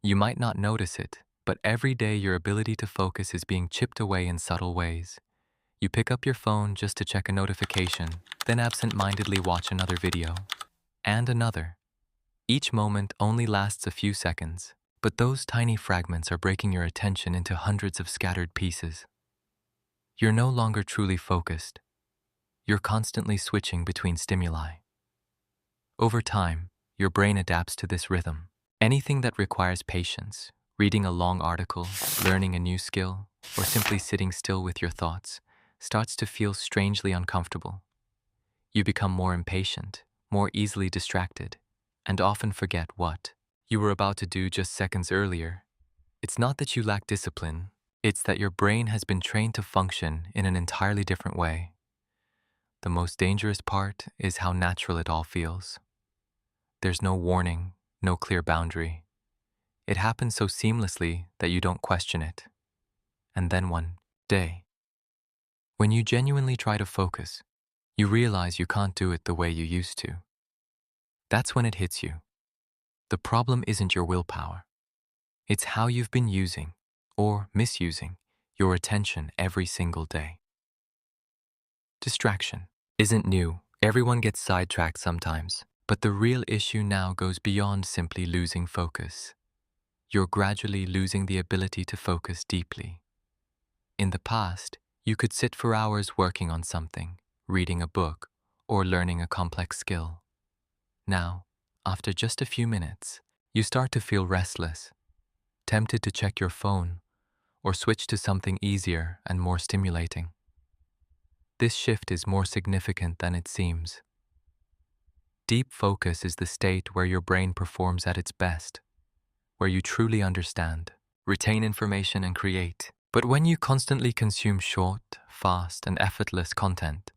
You might not notice it, but every day your ability to focus is being chipped away in subtle ways. You pick up your phone just to check a notification, then absent-mindedly watch another video, and another. Each moment only lasts a few seconds, but those tiny fragments are breaking your attention into hundreds of scattered pieces. You're no longer truly focused. You're constantly switching between stimuli. Over time, your brain adapts to this rhythm. Anything that requires patience, reading a long article, learning a new skill, or simply sitting still with your thoughts, starts to feel strangely uncomfortable. You become more impatient, more easily distracted, and often forget what you were about to do just seconds earlier. It's not that you lack discipline, it's that your brain has been trained to function in an entirely different way. The most dangerous part is how natural it all feels. There's no warning, no clear boundary. It happens so seamlessly that you don't question it. And then one day, when you genuinely try to focus, you realize you can't do it the way you used to. That's when it hits you. The problem isn't your willpower. It's how you've been using, or misusing, your attention every single day. Distraction isn't new. Everyone gets sidetracked sometimes. But the real issue now goes beyond simply losing focus. You're gradually losing the ability to focus deeply. In the past, you could sit for hours working on something, reading a book, or learning a complex skill. Now, after just a few minutes, you start to feel restless, tempted to check your phone, or switch to something easier and more stimulating. This shift is more significant than it seems. Deep focus is the state where your brain performs at its best, where you truly understand, retain information, and create. But when you constantly consume short, fast, and effortless content,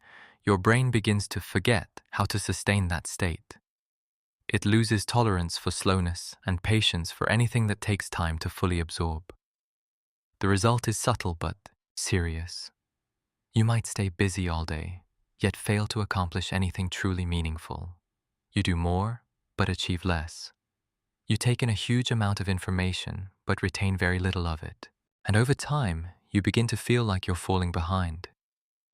your brain begins to forget how to sustain that state. It loses tolerance for slowness and patience for anything that takes time to fully absorb. The result is subtle but serious. You might stay busy all day, yet fail to accomplish anything truly meaningful. You do more, but achieve less. You take in a huge amount of information, but retain very little of it. And over time, you begin to feel like you're falling behind.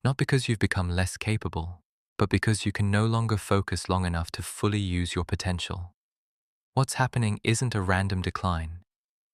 Not because you've become less capable, but because you can no longer focus long enough to fully use your potential. What's happening isn't a random decline.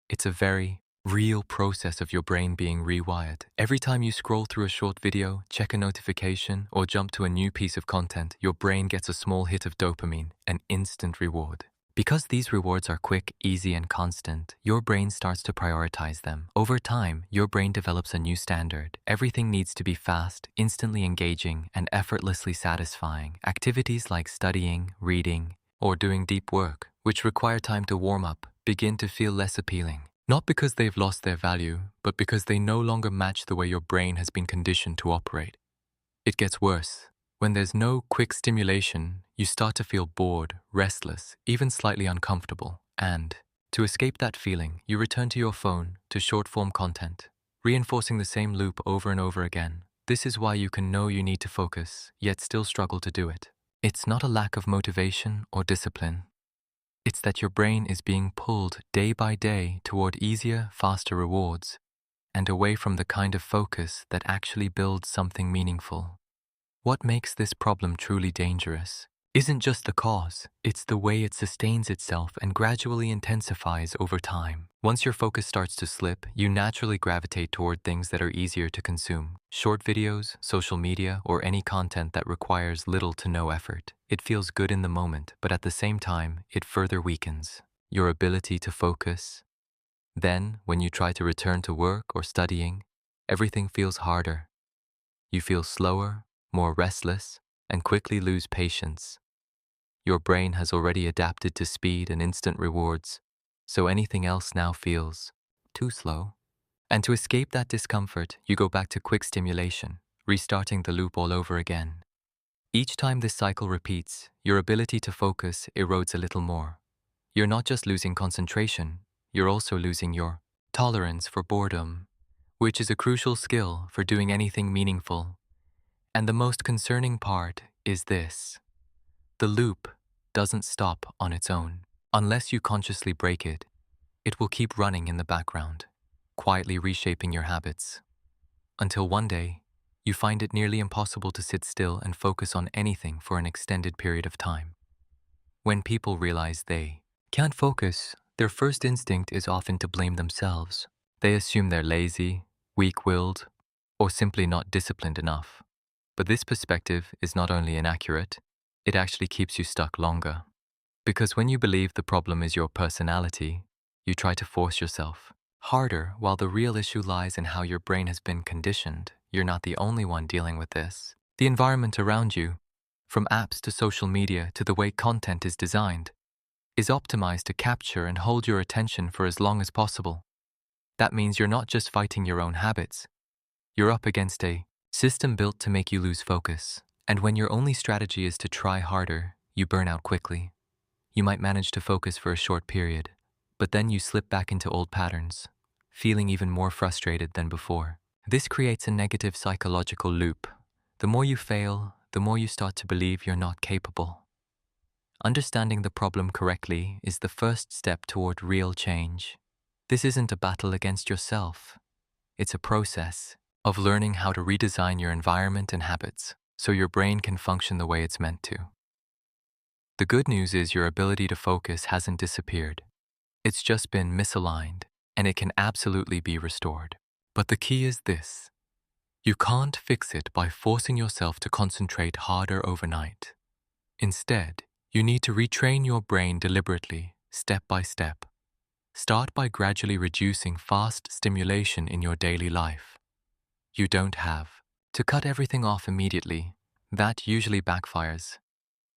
It's a very real process of your brain being rewired. Every time you scroll through a short video, check a notification, or jump to a new piece of content, your brain gets a small hit of dopamine, an instant reward. Because these rewards are quick, easy, and constant, your brain starts to prioritize them. Over time, your brain develops a new standard. Everything needs to be fast, instantly engaging, and effortlessly satisfying. Activities like studying, reading, or doing deep work, which require time to warm up, begin to feel less appealing. Not because they've lost their value, but because they no longer match the way your brain has been conditioned to operate. It gets worse. When there's no quick stimulation, you start to feel bored, restless, even slightly uncomfortable. And, to escape that feeling, you return to your phone, to short-form content, reinforcing the same loop over and over again. This is why you can know you need to focus, yet still struggle to do it. It's not a lack of motivation or discipline. It's that your brain is being pulled day by day toward easier, faster rewards, and away from the kind of focus that actually builds something meaningful. What makes this problem truly dangerous isn't just the cause, it's the way it sustains itself and gradually intensifies over time. Once your focus starts to slip, you naturally gravitate toward things that are easier to consume. Short videos, social media, or any content that requires little to no effort. It feels good in the moment, but at the same time, it further weakens your ability to focus. Then, when you try to return to work or studying, everything feels harder. You feel slower, more restless, and quickly lose patience. Your brain has already adapted to speed and instant rewards, so anything else now feels too slow. And to escape that discomfort, you go back to quick stimulation, restarting the loop all over again. Each time this cycle repeats, your ability to focus erodes a little more. You're not just losing concentration, you're also losing your tolerance for boredom, which is a crucial skill for doing anything meaningful. And the most concerning part is this: the loop doesn't stop on its own. Unless you consciously break it, It will keep running in the background, quietly reshaping your habits, until one day, you find it nearly impossible to sit still and focus on anything for an extended period of time. When people realize they can't focus, their first instinct is often to blame themselves. They assume they're lazy, weak-willed, or simply not disciplined enough. But this perspective is not only inaccurate, it actually keeps you stuck longer. Because when you believe the problem is your personality, you try to force yourself harder, while the real issue lies in how your brain has been conditioned. You're not the only one dealing with this. The environment around you, from apps to social media to the way content is designed, is optimized to capture and hold your attention for as long as possible. That means you're not just fighting your own habits. You're up against a system built to make you lose focus. And when your only strategy is to try harder, you burn out quickly. You might manage to focus for a short period, but then you slip back into old patterns, feeling even more frustrated than before. This creates a negative psychological loop. The more you fail, the more you start to believe you're not capable. Understanding the problem correctly is the first step toward real change. This isn't a battle against yourself. It's a process of learning how to redesign your environment and habits so your brain can function the way it's meant to. The good news is your ability to focus hasn't disappeared. It's just been misaligned, and it can absolutely be restored. But the key is this: you can't fix it by forcing yourself to concentrate harder overnight. Instead, you need to retrain your brain deliberately, step by step. Start by gradually reducing fast stimulation in your daily life. You don't have to cut everything off immediately. That usually backfires.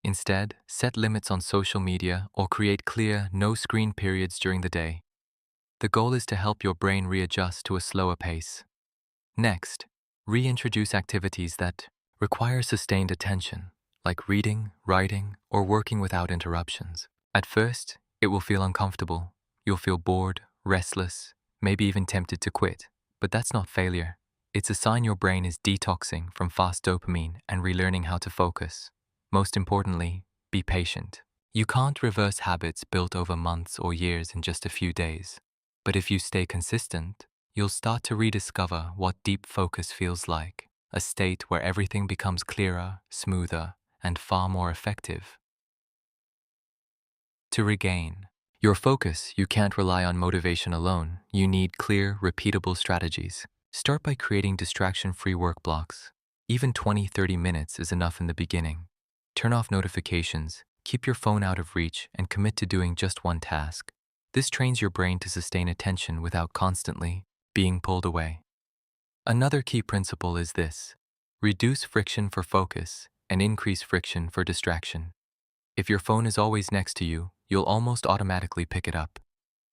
Instead, set limits on social media or create clear, no-screen periods during the day. The goal is to help your brain readjust to a slower pace. Next, reintroduce activities that require sustained attention, like reading, writing, or working without interruptions. At first, it will feel uncomfortable. You'll feel bored, restless, maybe even tempted to quit. But that's not failure. It's a sign your brain is detoxing from fast dopamine and relearning how to focus. Most importantly, be patient. You can't reverse habits built over months or years in just a few days. But if you stay consistent, you'll start to rediscover what deep focus feels like, a state where everything becomes clearer, smoother, and far more effective. To regain your focus, you can't rely on motivation alone. You need clear, repeatable strategies. Start by creating distraction-free work blocks. Even 20-30 minutes is enough in the beginning. Turn off notifications, keep your phone out of reach, and commit to doing just one task. This trains your brain to sustain attention without constantly being pulled away. Another key principle is this: reduce friction for focus and increase friction for distraction. If your phone is always next to you, you'll almost automatically pick it up.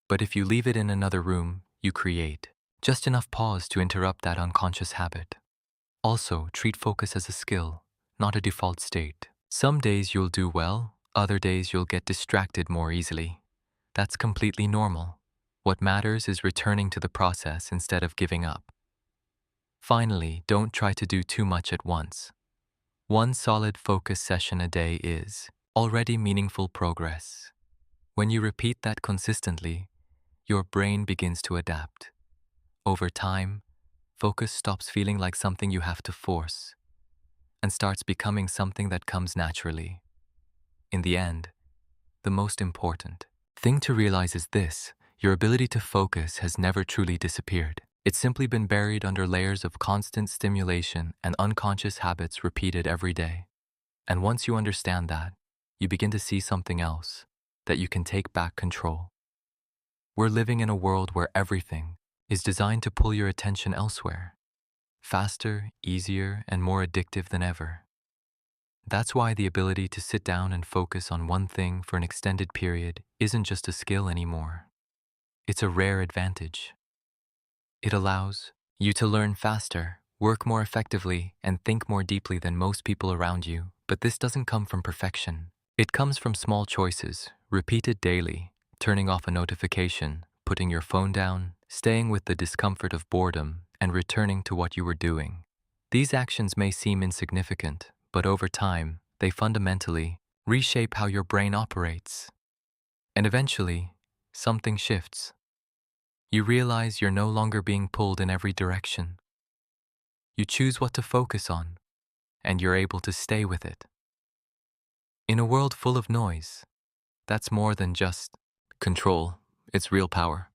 But if you leave it in another room, you create just enough pause to interrupt that unconscious habit. Also, treat focus as a skill, not a default state. Some days you'll do well, other days you'll get distracted more easily. That's completely normal. What matters is returning to the process instead of giving up. Finally, don't try to do too much at once. One solid focus session a day is already meaningful progress. When you repeat that consistently, your brain begins to adapt. Over time, focus stops feeling like something you have to force and starts becoming something that comes naturally. In the end, the most important thing to realize is this: your ability to focus has never truly disappeared. It's simply been buried under layers of constant stimulation and unconscious habits repeated every day. And once you understand that, you begin to see something else, that you can take back control. We're living in a world where everything is designed to pull your attention elsewhere, faster, easier, and more addictive than ever. That's why the ability to sit down and focus on one thing for an extended period isn't just a skill anymore. It's a rare advantage. It allows you to learn faster, work more effectively, and think more deeply than most people around you. But this doesn't come from perfection. It comes from small choices, repeated daily: turning off a notification, putting your phone down, staying with the discomfort of boredom, and returning to what you were doing. These actions may seem insignificant, but over time, they fundamentally reshape how your brain operates. And eventually, something shifts. You realize you're no longer being pulled in every direction. You choose what to focus on, and you're able to stay with it. In a world full of noise, that's more than just control, it's real power.